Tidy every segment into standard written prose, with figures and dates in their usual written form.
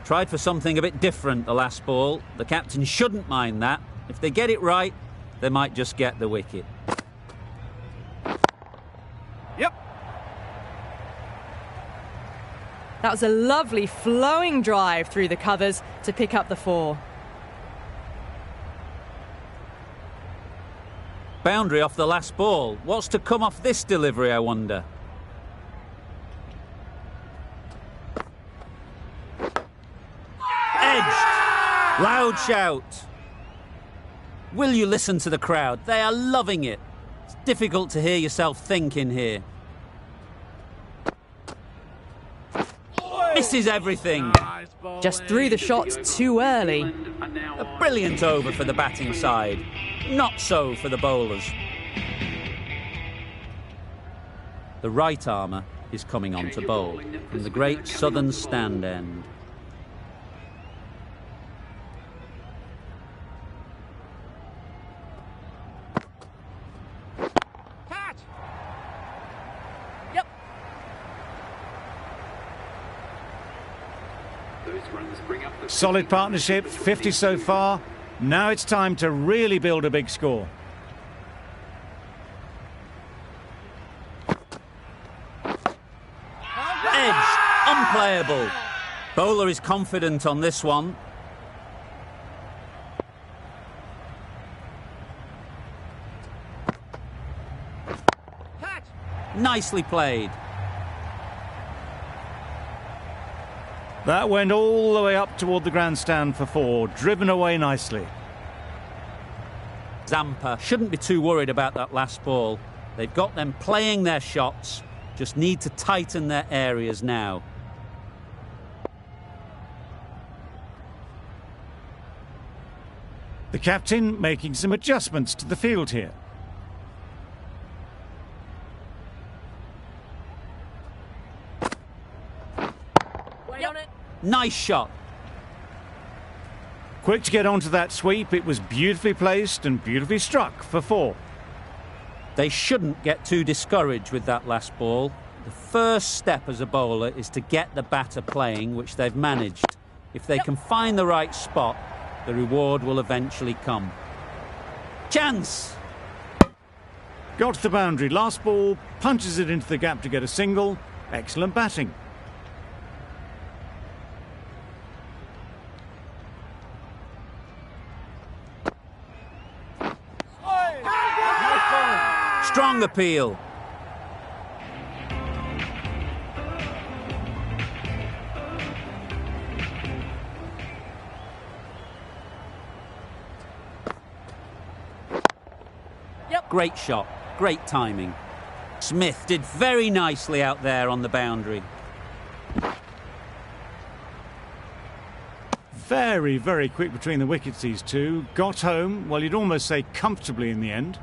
Tried for something a bit different the last ball. The captain shouldn't mind that. If they get it right, they might just get the wicket. Yep. That was a lovely flowing drive through the covers to pick up the 4. Boundary off the last ball. What's to come off this delivery, I wonder? Edged. Loud shout. Will you listen to the crowd? They are loving it. It's difficult to hear yourself think in here. Misses everything. Just threw the shots too early. A brilliant over for the batting side. Not so for the bowlers. The right armour is coming on to bowl from the great southern stand end. Catch! Yep. Solid partnership, 50 so far. Now it's time to really build a big score. Edge, unplayable. Bowler is confident on this one. Catch! Nicely played. That went all the way up toward the grandstand for 4, driven away nicely. Zampa shouldn't be too worried about that last ball. They've got them playing their shots, just need to tighten their areas now. The captain making some adjustments to the field here. Nice shot. Quick to get onto that sweep. It was beautifully placed and beautifully struck for 4. They shouldn't get too discouraged with that last ball. The first step as a bowler is to get the batter playing, which they've managed. If they can find the right spot, the reward will eventually come. Chance! Got to the boundary. Last ball, punches it into the gap to get a single. Excellent batting. Strong appeal. Great shot, great timing. Smith did very nicely out there on the boundary. Very, very quick between the wickets, these two. Got home, well, you'd almost say comfortably in the end.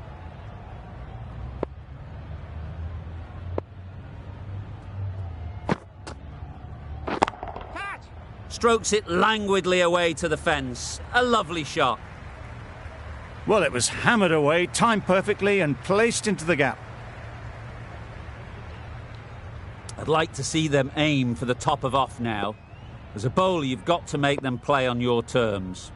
Strokes it languidly away to the fence. A lovely shot. Well, it was hammered away, timed perfectly and placed into the gap. I'd like to see them aim for the top of off now. As a bowler, you've got to make them play on your terms.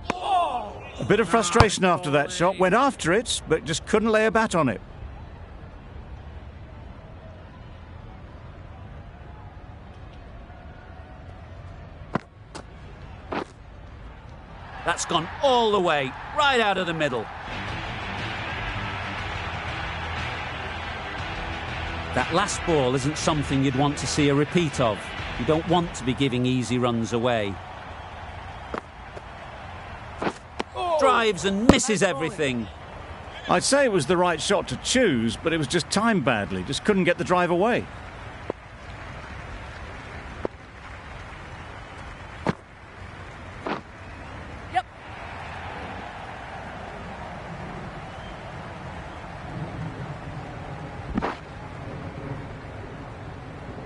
A bit of frustration after that shot. Went after it, but just couldn't lay a bat on it. That's gone all the way, right out of the middle. That last ball isn't something you'd want to see a repeat of. You don't want to be giving easy runs away. Drives and misses everything. I'd say it was the right shot to choose, but it was just timed badly. Just couldn't get the drive away.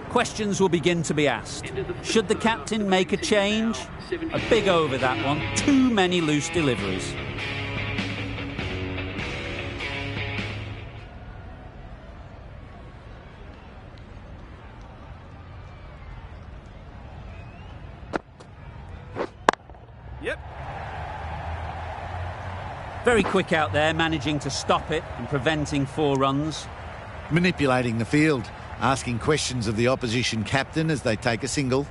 Questions will begin to be asked. Should the captain make a change? A big over, that one. Too many loose deliveries. Very quick out there, managing to stop it and preventing 4 runs. Manipulating the field, asking questions of the opposition captain as they take a single.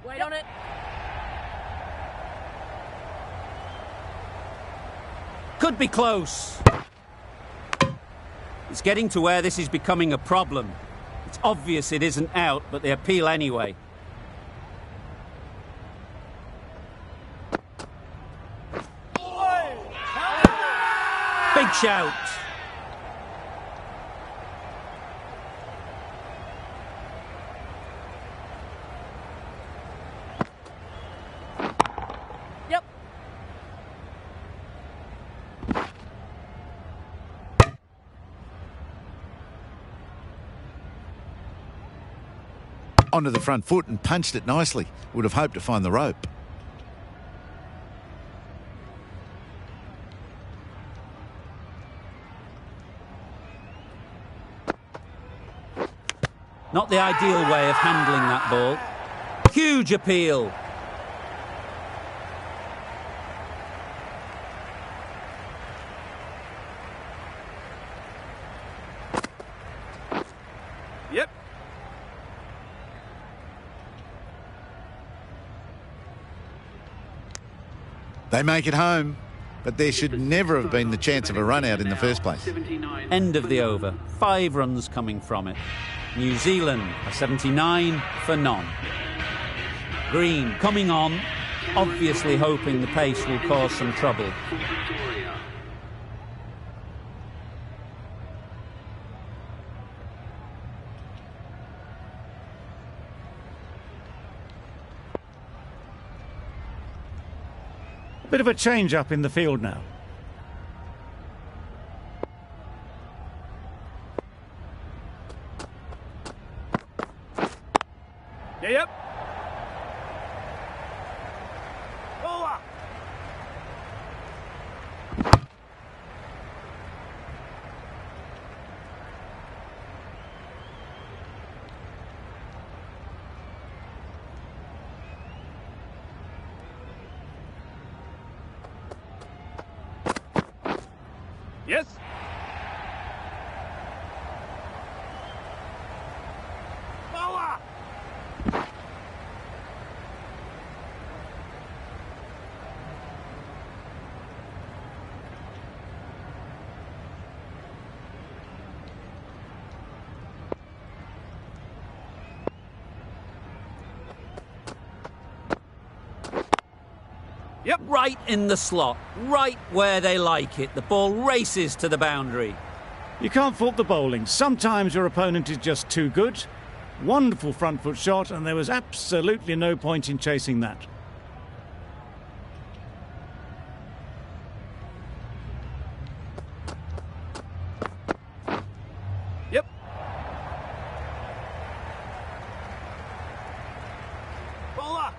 Wait on it. Could be close. It's getting to where this is becoming a problem. It's obvious it isn't out, but they appeal anyway. Big shout. Yep. Onto the front foot and punched it nicely. Would have hoped to find the rope. Not the ideal way of handling that ball. Huge appeal. Yep. They make it home, but there should never have been the chance of a run out in the first place. End of the over. 5 runs coming from it. New Zealand are 79 for none. Green coming on, obviously hoping the pace will cause some trouble. Bit of a change up in the field now. Yep. Bowler. Yes. Bowler. Yep. Right in the slot, right where they like it. The ball races to the boundary. You can't fault the bowling. Sometimes your opponent is just too good. Wonderful front foot shot, and there was absolutely no point in chasing that. Yep. Bowler.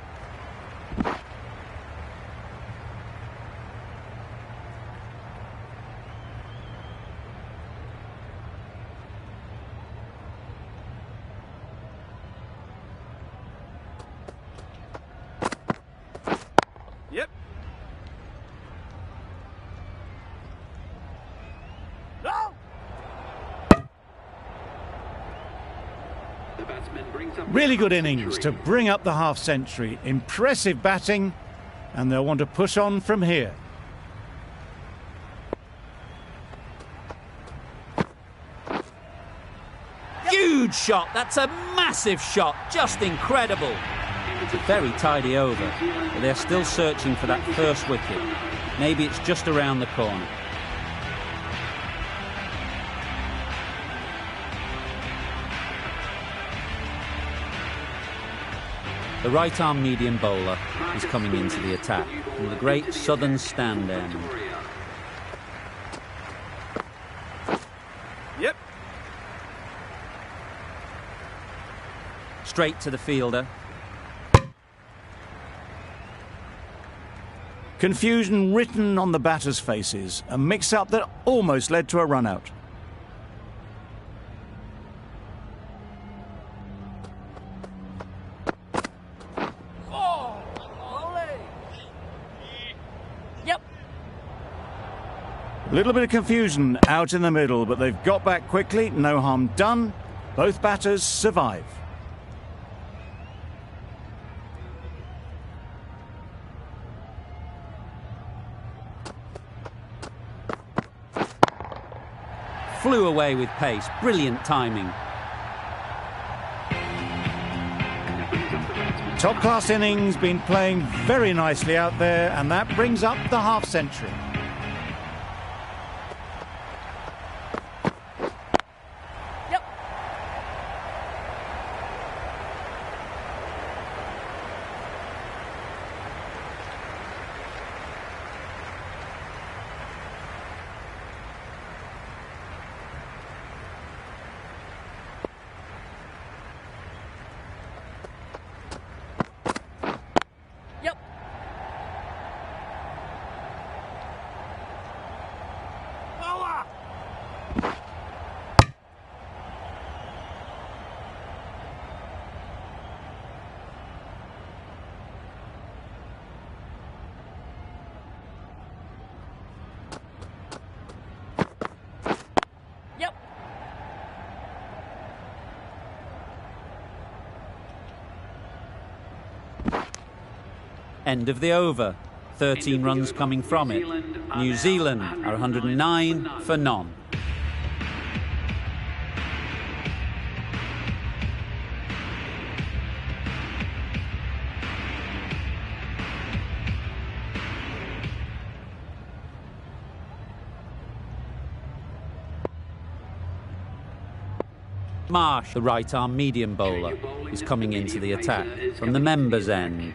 Yep. No. Really good innings to bring up the half-century. Impressive batting, and they'll want to push on from here. Huge shot. That's a massive shot. Just incredible. It's a very tidy over, but they're still searching for that first wicket. Maybe it's just around the corner. The right-arm medium bowler is coming into the attack from the great southern stand end. Yep. Straight to the fielder. Confusion written on the batters' faces, a mix-up that almost led to a run-out. Yep. A little bit of confusion out in the middle, but they've got back quickly, no harm done. Both batters survive. Flew away with pace. Brilliant timing. Top-class innings, been playing very nicely out there, and that brings up the half-century. Yep. Yep. Bowler! Yep. End of the over. 13 runs coming from it. New Zealand are 109 for none. Marsh, the right-arm medium bowler, is coming into the attack from the members' end.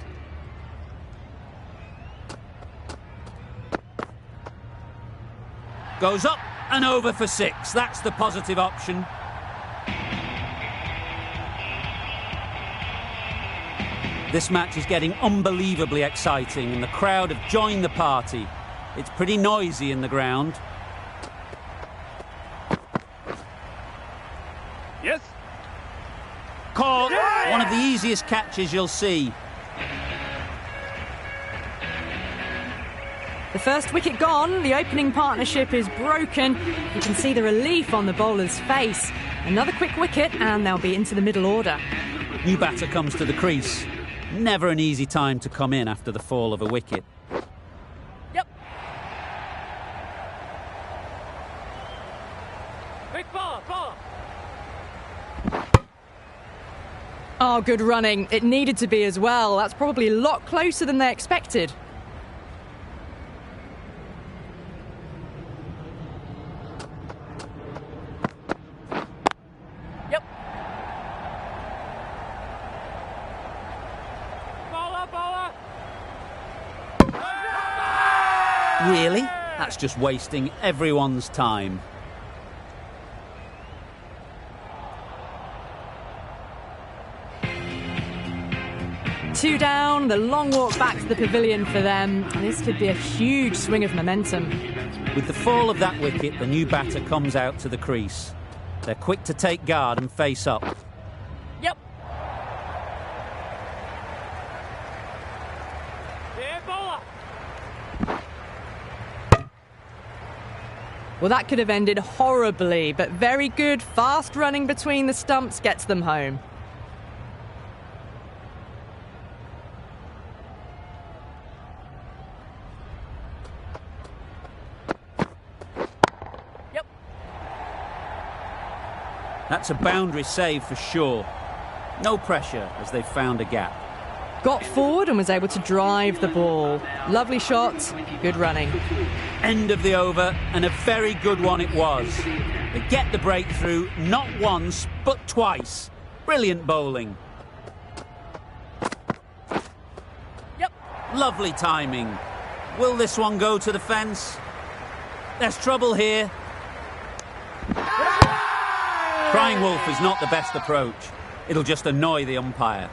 Goes up and over for 6. That's the positive option. This match is getting unbelievably exciting and the crowd have joined the party. It's pretty noisy in the ground. Yes? Caught. One of the easiest catches you'll see. The first wicket gone, the opening partnership is broken. You can see the relief on the bowler's face. Another quick wicket and they'll be into the middle order. New batter comes to the crease. Never an easy time to come in after the fall of a wicket. Yep. Big ball, ball! Oh, good running. It needed to be as well. That's probably a lot closer than they expected. Yep. Bowler, bowler! Really? That's just wasting everyone's time. Two down, the long walk back to the pavilion for them. This could be a huge swing of momentum. With the fall of that wicket, the new batter comes out to the crease. They're quick to take guard and face up. Yep. Here, bowler! Well, that could have ended horribly, but very good, fast running between the stumps gets them home. That's a boundary save for sure. No pressure as they've found a gap. Got forward and was able to drive the ball. Lovely shot, good running. End of the over, and a very good one it was. They get the breakthrough, not once, but twice. Brilliant bowling. Yep. Lovely timing. Will this one go to the fence? There's trouble here. Crying wolf is not the best approach. It'll just annoy the umpire.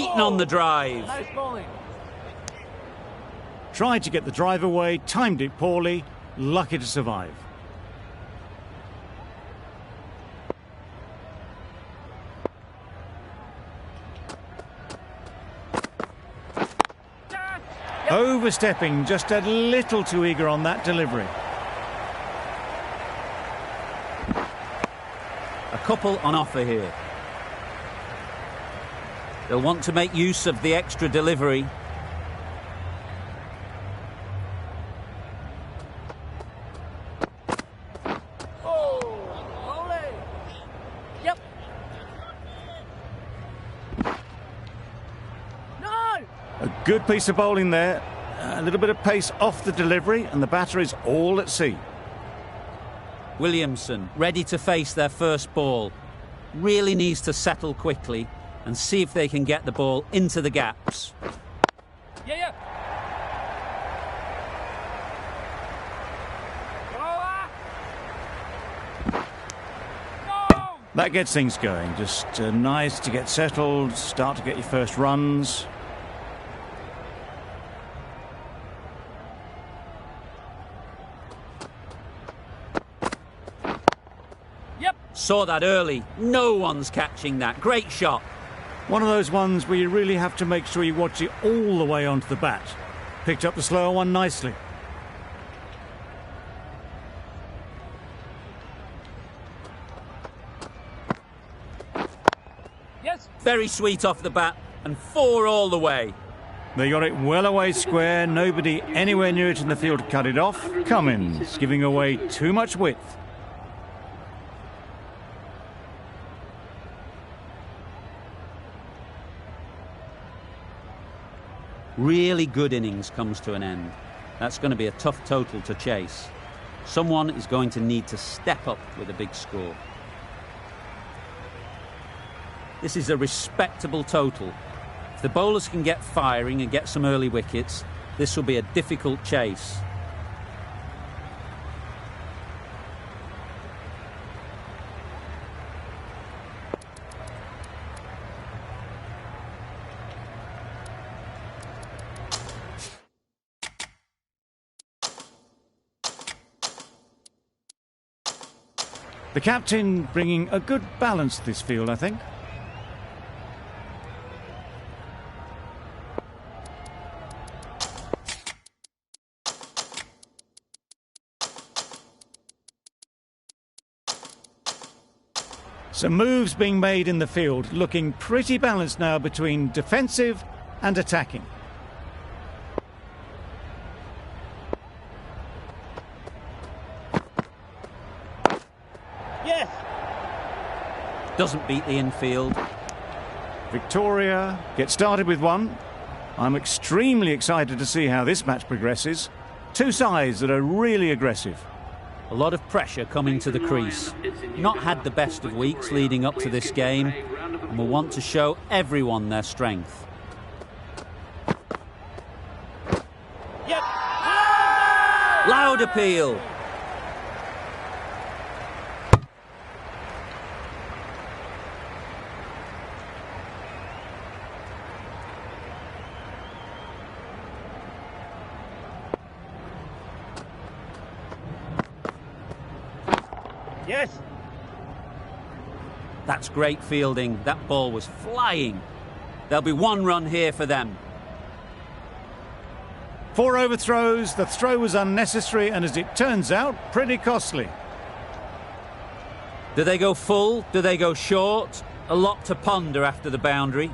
beaten on the drive. Nice bowling. Tried to get the drive away, timed it poorly, lucky to survive. Overstepping, just a little too eager on that delivery. A couple on offer here. They'll want to make use of the extra delivery. Yep. No! A good piece of bowling there. A little bit of pace off the delivery, and the batter is all at sea. Williamson ready to face their first ball. Really needs to settle quickly and see if they can get the ball into the gaps. Yeah. Bowler! No! That gets things going. Just nice to get settled, start to get your first runs. Yep. Saw that early. No one's catching that. Great shot. One of those ones where you really have to make sure you watch it all the way onto the bat. Picked up the slower one nicely. Yes. Very sweet off the bat and 4 all the way. They got it well away square, nobody anywhere near it in the field to cut it off. Cummins giving away too much width. Really good innings comes to an end. That's going to be a tough total to chase. Someone is going to need to step up with a big score. This is a respectable total. If the bowlers can get firing and get some early wickets, this will be a difficult chase. The captain bringing a good balance to this field, I think. Some moves being made in the field, looking pretty balanced now between defensive and attacking. Yes. Doesn't beat the infield. Victoria get started with one. I'm extremely excited to see how this match progresses. Two sides that are really aggressive. A lot of pressure coming to the crease. Not had the best of weeks leading up to this game and will want to show everyone their strength. Yep. Loud appeal. Yes. That's great fielding. That ball was flying. There'll be 1 run here for them. 4 overthrows, the throw was unnecessary and, as it turns out, pretty costly. Do they go full? Do they go short? A lot to ponder after the boundary.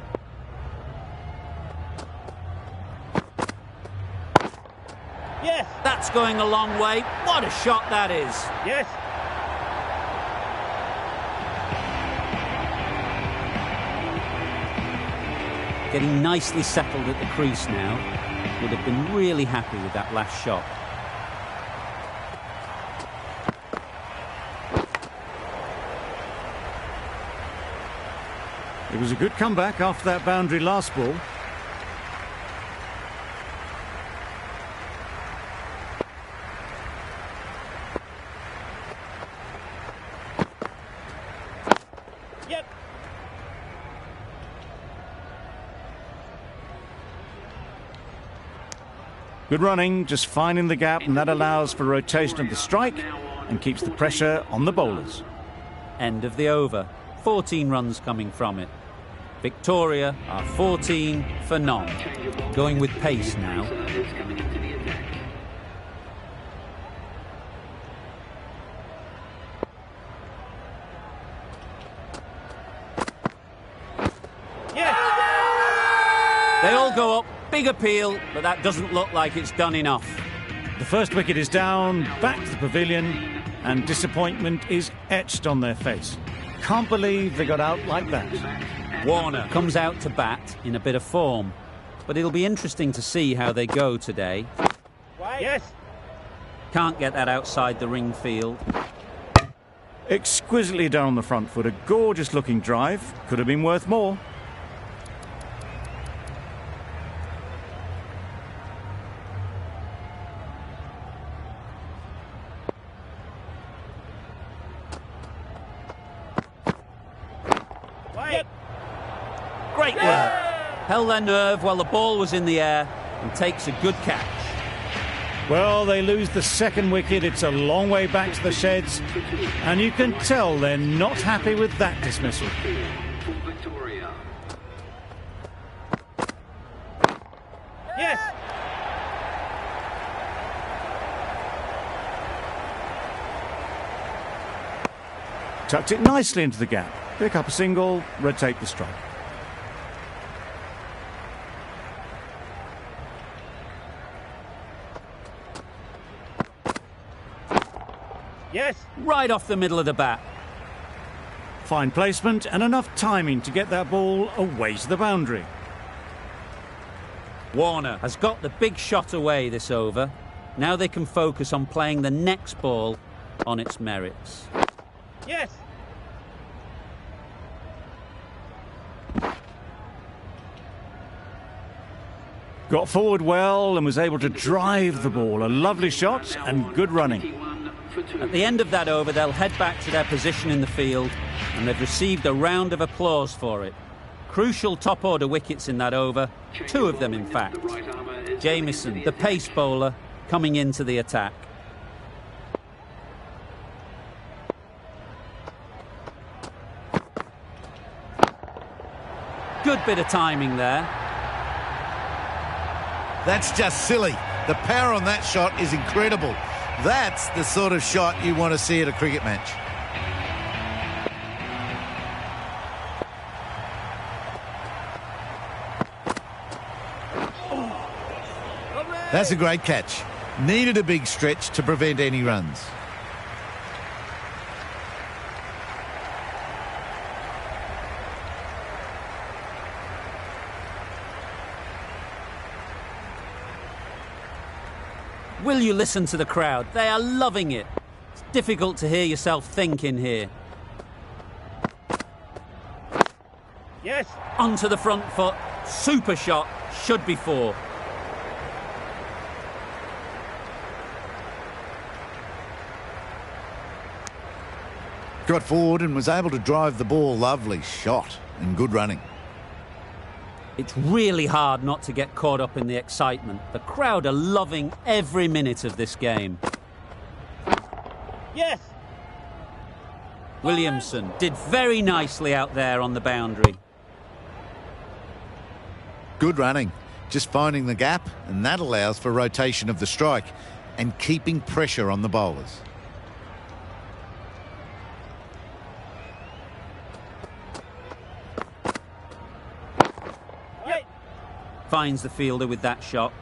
Yes. That's going a long way. What a shot that is. Yes. Getting nicely settled at the crease now. Would have been really happy with that last shot. It was a good comeback after that boundary last ball. Good running, just finding the gap, and that allows for rotation of the strike and keeps the pressure on the bowlers. End of the over. 14 runs coming from it. Victoria are 14 for none. Going with pace now. They all go up, big appeal, but that doesn't look like it's done enough. The first wicket is down, back to the pavilion, and disappointment is etched on their face. Can't believe they got out like that. Warner comes out to bat in a bit of form, but it'll be interesting to see how they go today. Yes. Can't get that outside the ring field. Exquisitely done on the front foot, a gorgeous looking drive, could have been worth more. Great work. Held their nerve while the ball was in the air and takes a good catch. Well, they lose the second wicket. It's a long way back to the sheds, and you can tell they're not happy with that dismissal. Yes. Tucked it nicely into the gap. Pick up a single, rotate the strike. Yes. Right off the middle of the bat. Fine placement and enough timing to get that ball away to the boundary. Warner has got the big shot away this over. Now they can focus on playing the next ball on its merits. Yes. Got forward well and was able to drive the ball. A lovely shot and good running. At the end of that over, they'll head back to their position in the field, and they've received a round of applause for it. Crucial top-order wickets in that over, 2 of them in fact. Jamieson, the pace bowler, coming into the attack. Good bit of timing there. That's just silly. The power on that shot is incredible. That's the sort of shot you want to see at a cricket match. That's a great catch. Needed a big stretch to prevent any runs. Will you listen to the crowd? They are loving it. It's difficult to hear yourself think in here. Yes. Onto the front foot. Super shot. Should be 4. Got forward and was able to drive the ball. Lovely shot and good running. It's really hard not to get caught up in the excitement. The crowd are loving every minute of this game. Yes. Williamson did very nicely out there on the boundary. Good running. Just finding the gap, and that allows for rotation of the strike and keeping pressure on the bowlers. Finds the fielder with that shot.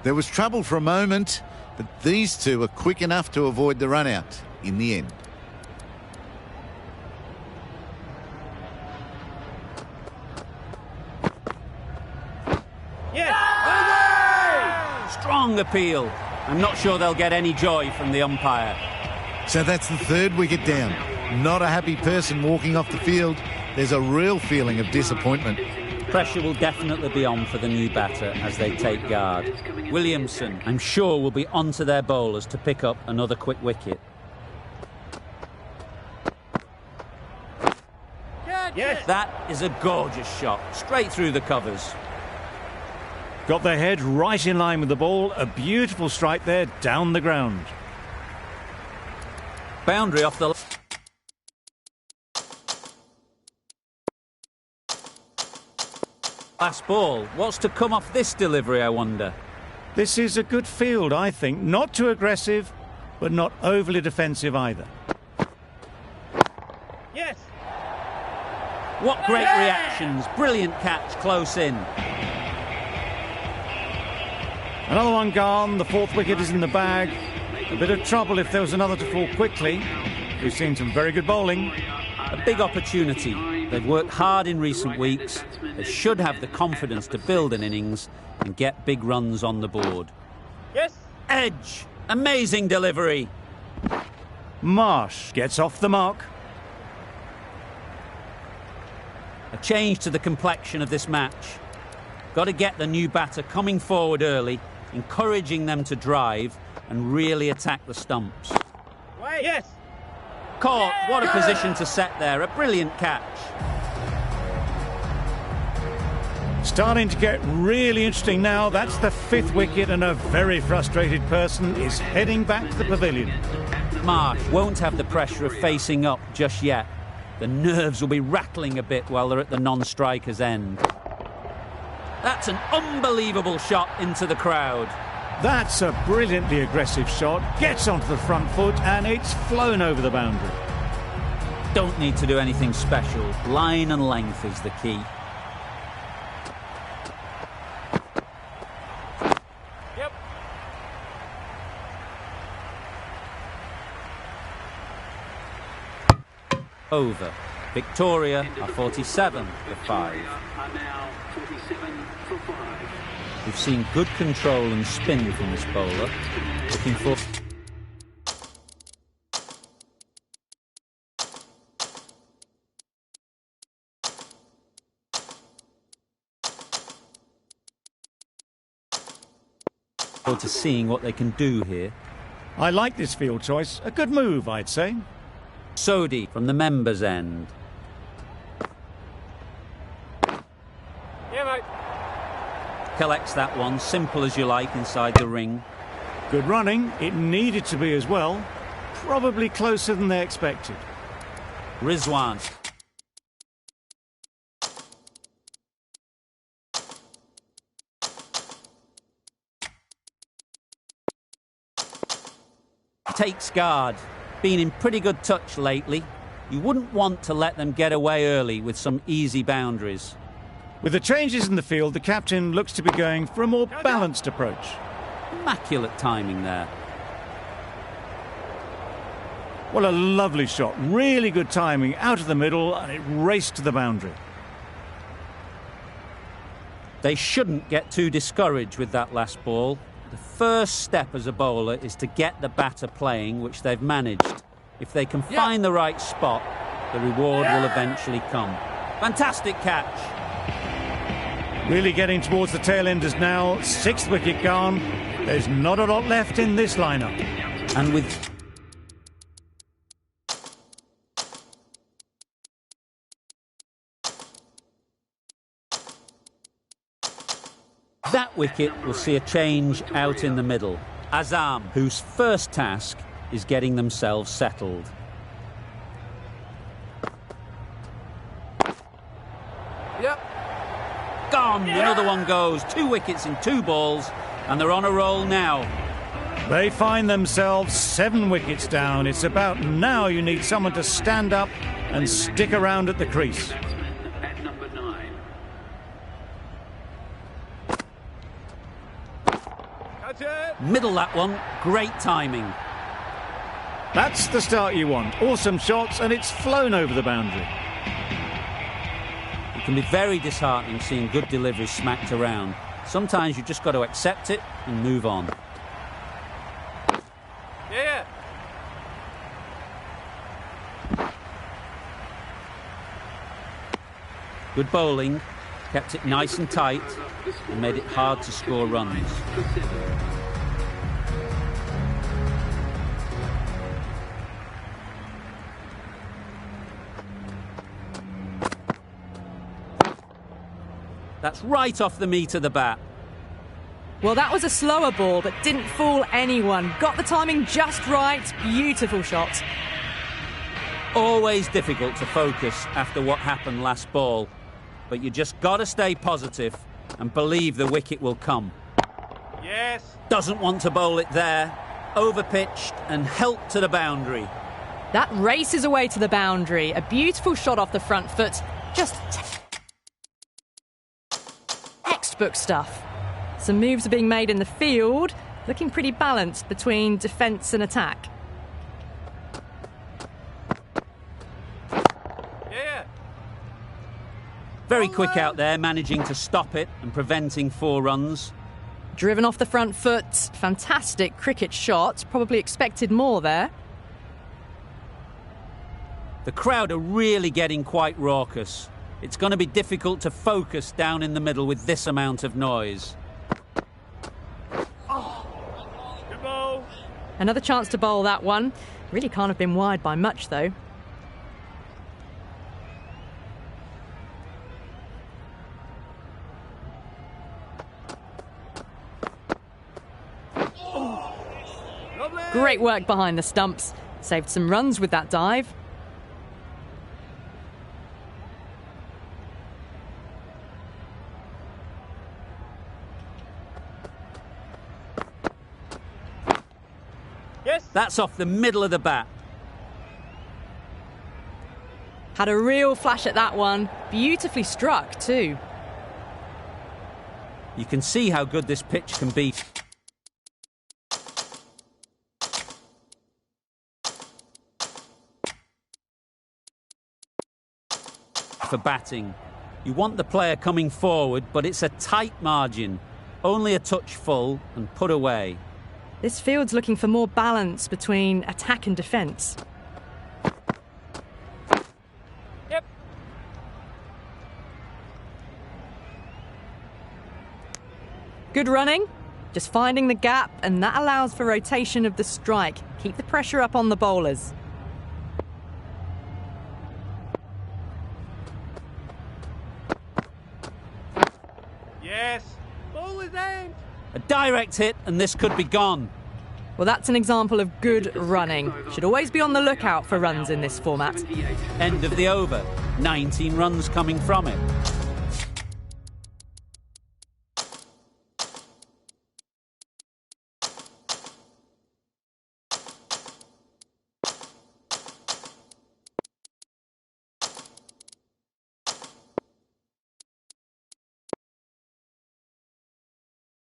There was trouble for a moment, but these two are quick enough to avoid the run out in the end. Yes. Strong appeal. I'm not sure they'll get any joy from the umpire. So that's the 3rd wicket down. Not a happy person walking off the field. There's a real feeling of disappointment. Pressure will definitely be on for the new batter as they take guard. Williamson, I'm sure, will be onto their bowlers to pick up another quick wicket. Yes. That is a gorgeous shot, straight through the covers. Got their head right in line with the ball. A beautiful strike there down the ground. Boundary off the last ball. What's to come off this delivery, I wonder? This is a good field, I think. Not too aggressive, but not overly defensive either. Yes. What great reactions. Brilliant catch close in. Another one gone. The fourth wicket is in the bag. A bit of trouble if there was another to fall quickly. We've seen some very good bowling. A big opportunity. They've worked hard in recent weeks. They should have the confidence to build an innings and get big runs on the board. Yes. Edge. Amazing delivery. Marsh gets off the mark. A change to the complexion of this match. Got to get the new batter coming forward early, encouraging them to drive and really attack the stumps. Wait. Yes. Caught. What a position to set there. A brilliant catch. Starting to get really interesting now. That's the fifth wicket, and a very frustrated person is heading back to the pavilion. Marsh won't have the pressure of facing up just yet. The nerves will be rattling a bit while they're at the non-striker's end. That's an unbelievable shot into the crowd. That's a brilliantly aggressive shot. Gets onto the front foot, and it's flown over the boundary. Don't need to do anything special. Line and length is the key. Yep. Over. Victoria are 47 for 5. We've seen good control and spin from this bowler. Looking for... to seeing what they can do here. I like this field choice. A good move, I'd say. Sodhi from the members' end. Yeah, mate. Collects that one, simple as you like, inside the ring. Good running. It needed to be as well. Probably closer than they expected. Rizwan. Takes guard. Been in pretty good touch lately. You wouldn't want to let them get away early with some easy boundaries. With the changes in the field, the captain looks to be going for a more balanced approach. Immaculate timing there. Well, a lovely shot. Really good timing out of the middle, and it raced to the boundary. They shouldn't get too discouraged with that last ball. The first step as a bowler is to get the batter playing, which they've managed. If they can find the right spot, the reward will eventually come. Fantastic catch. Really getting towards the tail enders now. Sixth wicket gone. There's not a lot left in this lineup. And with... that wicket will see a change out in the middle. Azam, whose first task is getting themselves settled. Yep. Gone. Another one goes. 2 wickets in 2 balls, and they're on a roll now. They find themselves 7 wickets down. It's about now you need someone to stand up and stick around at the crease. Middle that one. Great timing. That's the start you want. Awesome shots, and it's flown over the boundary. It can be very disheartening seeing good deliveries smacked around. Sometimes you've just got to accept it and move on. Yeah. Good bowling, kept it nice and tight, and made it hard to score runs. That's right off the meat of the bat. Well, that was a slower ball, but didn't fool anyone. Got the timing just right. Beautiful shot. Always difficult to focus after what happened last ball, but you just got to stay positive and believe the wicket will come. Yes. Doesn't want to bowl it there. Overpitched and helped to the boundary. That races away to the boundary. A beautiful shot off the front foot. Just textbook stuff. Some moves are being made in the field, looking pretty balanced between defence and attack. Yeah. Very quick out there, managing to stop it and preventing 4 runs. Driven off the front foot. Fantastic cricket shot. Probably expected more there. The crowd are really getting quite raucous. It's going to be difficult to focus down in the middle with this amount of noise. Good ball. Another chance to bowl that one. Really can't have been wide by much, though. Lovely. Great work behind the stumps. Saved some runs with that dive. Yes. That's off the middle of the bat. Had a real flash at that one. Beautifully struck, too. You can see how good this pitch can be. For batting. You want the player coming forward, but it's a tight margin. Only a touch full and put away. This field's looking for more balance between attack and defence. Yep. Good running. Just finding the gap, and that allows for rotation of the strike. Keep the pressure up on the bowlers. Yes. Ball is aimed. A direct hit and this could be gone. Well, that's an example of good running. Should always be on the lookout for runs in this format. End of the over. 19 runs coming from it.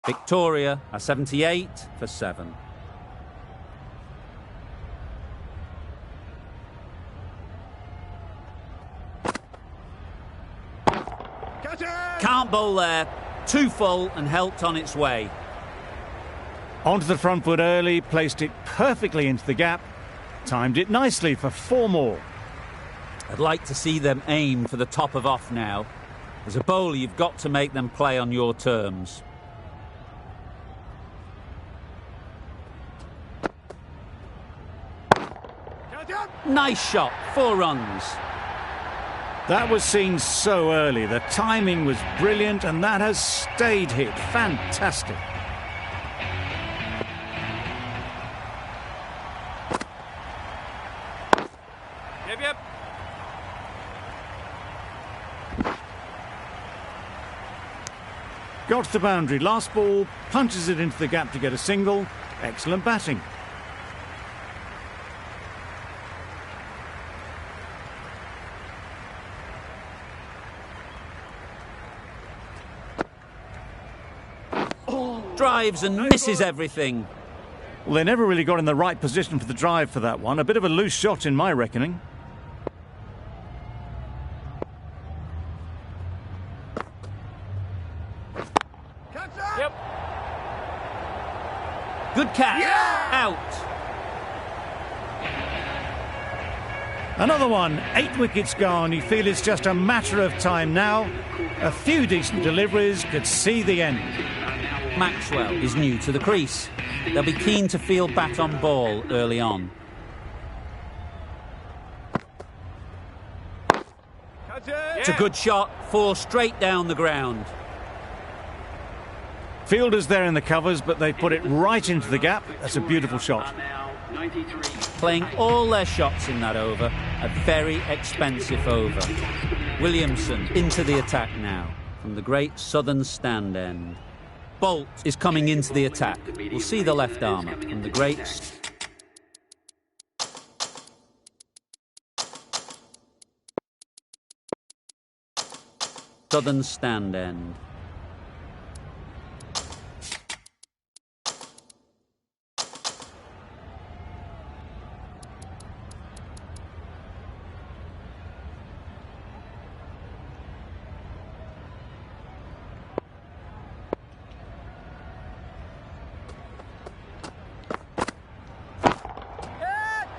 Victoria are 78 for 7. Catch it. Can't bowl there. Too full and helped on its way. Onto the front foot early, placed it perfectly into the gap, timed it nicely for 4 more. I'd like to see them aim for the top of off now. As a bowler, you've got to make them play on your terms. Catch it. Nice shot. 4 runs. That was seen so early. The timing was brilliant, and that has stayed hit. Fantastic. Yep, yep. Got to the boundary. Last ball, punches it into the gap to get a single. Excellent batting. Drives and misses everything. Well, they never really got in the right position for the drive for that one. A bit of a loose shot in my reckoning. Catch it. Yep. Good catch. Yeah! Out. Another one. 8 wickets gone. You feel it's just a matter of time now. A few decent deliveries could see the end. Maxwell is new to the crease. They'll be keen to field bat on ball early on. Catch it. It's a good shot. 4 straight down the ground. Fielders there in the covers, but they put it right into the gap. That's a beautiful shot. Playing all their shots in that over, a very expensive over. Williamson into the attack now from the great southern stand end. Bolt is coming into the attack. We'll see the left armour from the great southern stand end.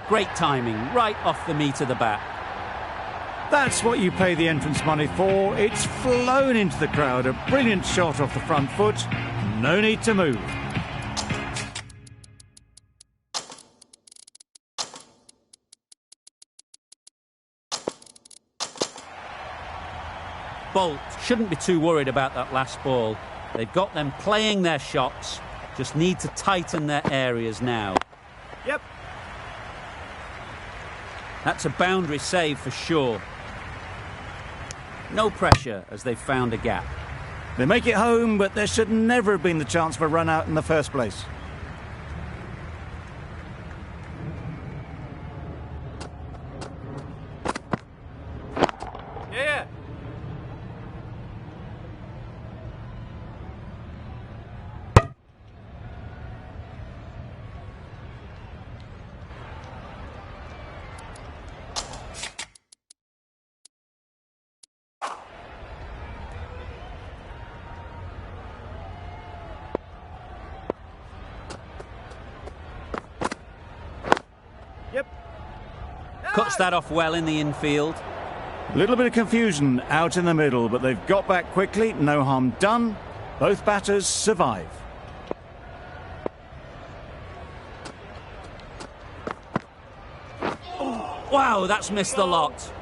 Great timing, right off the meat of the bat. That's what you pay the entrance money for. It's flown into the crowd. A brilliant shot off the front foot. No need to move. Bolt shouldn't be too worried about that last ball. They've got them playing their shots, just need to tighten their areas now. Yep. That's a boundary save for sure. No pressure as they've found a gap. They make it home, but there should never have been the chance for a run out in the first place. Yeah. Yep. Cuts that off well in the infield. A little bit of confusion out in the middle, but they've got back quickly. No harm done. Both batters survive. Wow, that's missed the lot.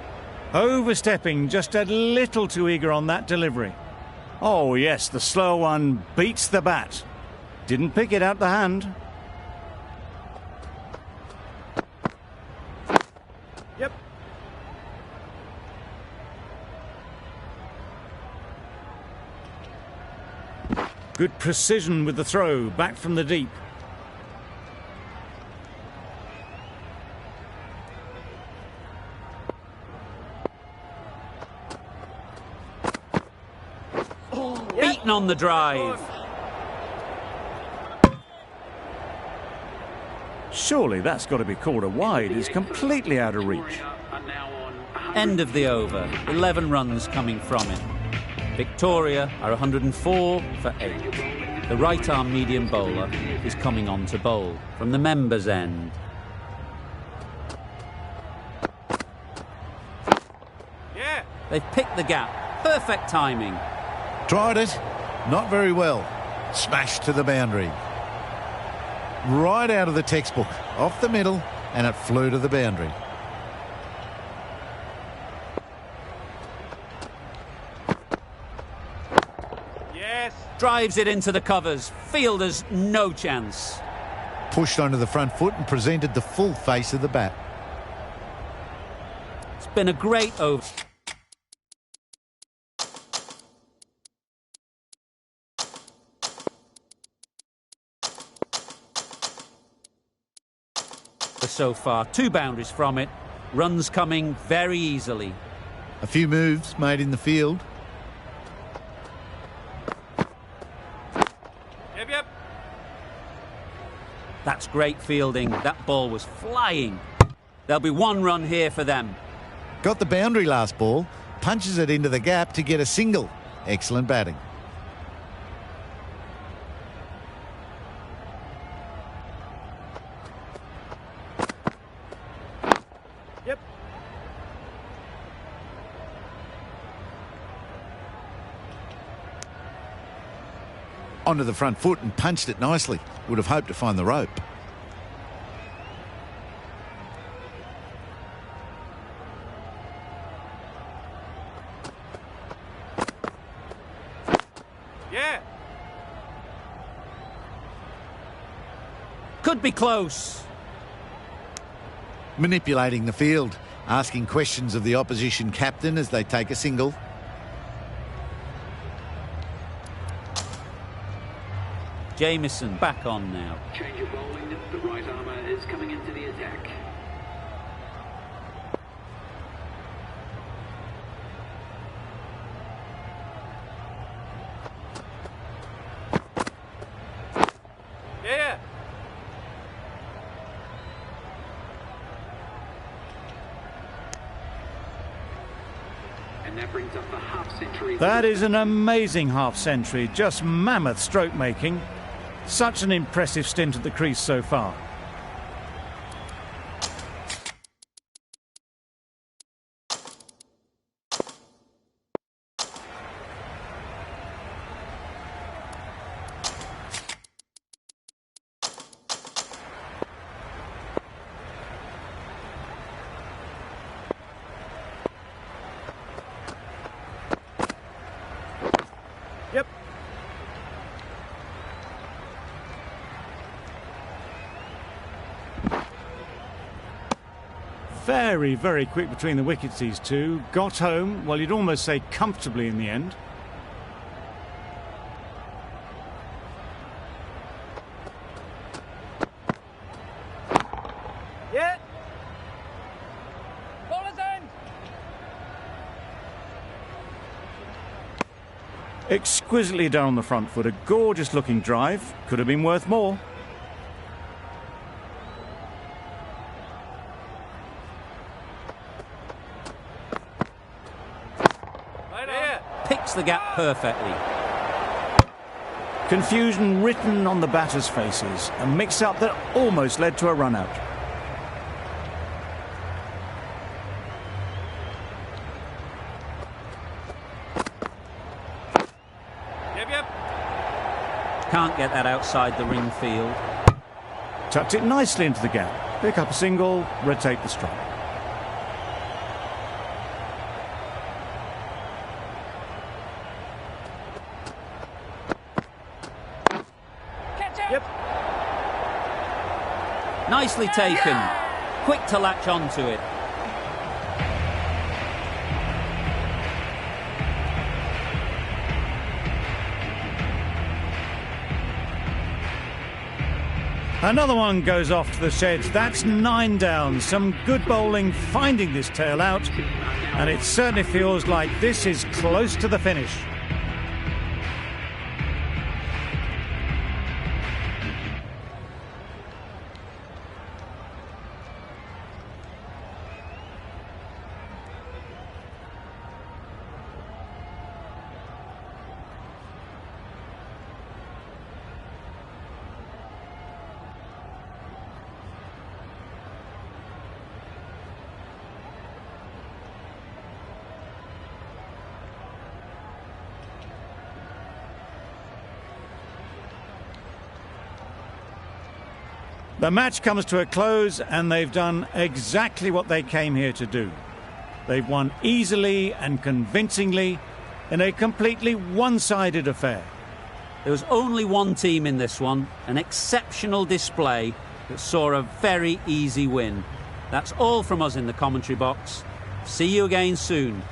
Overstepping, just a little too eager on that delivery. Oh yes, the slower one beats the bat. Didn't pick it out the hand. Yep. Good precision with the throw, back from the deep. Beaten on the drive. Surely that's got to be called a wide. It's completely out of reach. End of the over. 11 runs coming from it. Victoria are 104 for 8. The right-arm medium bowler is coming on to bowl from the members' end. Yeah. They've picked the gap. Perfect timing. Tried it, not very well. Smashed to the boundary. Right out of the textbook, off the middle, and it flew to the boundary. Yes. Drives it into the covers. Fielders, no chance. Pushed onto the front foot and presented the full face of the bat. It's been a great over. So far, 2 boundaries from it. Runs coming very easily. A few moves made in the field. Yep. That's great fielding. That ball was flying. There'll be 1 run here for them. Got the boundary last ball. Punches it into the gap to get a single. Excellent batting. Yep. Onto the front foot and punched it nicely. Would have hoped to find the rope. Yeah. Could be close. Manipulating the field, asking questions of the opposition captain as they take a single. Jamieson back on now. Change of bowling. The right armour is coming into the attack. Yeah. And that brings up the half century. That is an amazing half-century, just mammoth stroke making. Such an impressive stint at the crease so far. Yep. Very, very quick between the wickets, these two. Got home, well, you'd almost say comfortably in the end. Yeah. Bowler's end. Exquisitely done on the front foot. A gorgeous looking drive. Could have been worth more. Right there. Picks the gap perfectly. Confusion written on the batters' faces. A mix-up that almost led to a run-out. Yep. Can't get that outside the ring field. Tucked it nicely into the gap. Pick up a single, rotate the strike. Yep. Nicely taken. Quick to latch onto it. Another one goes off to the sheds. That's 9 down. Some good bowling finding this tail out. And it certainly feels like this is close to the finish. The match comes to a close and they've done exactly what they came here to do. They've won easily and convincingly in a completely one-sided affair. There was only one team in this one, an exceptional display that saw a very easy win. That's all from us in the commentary box. See you again soon.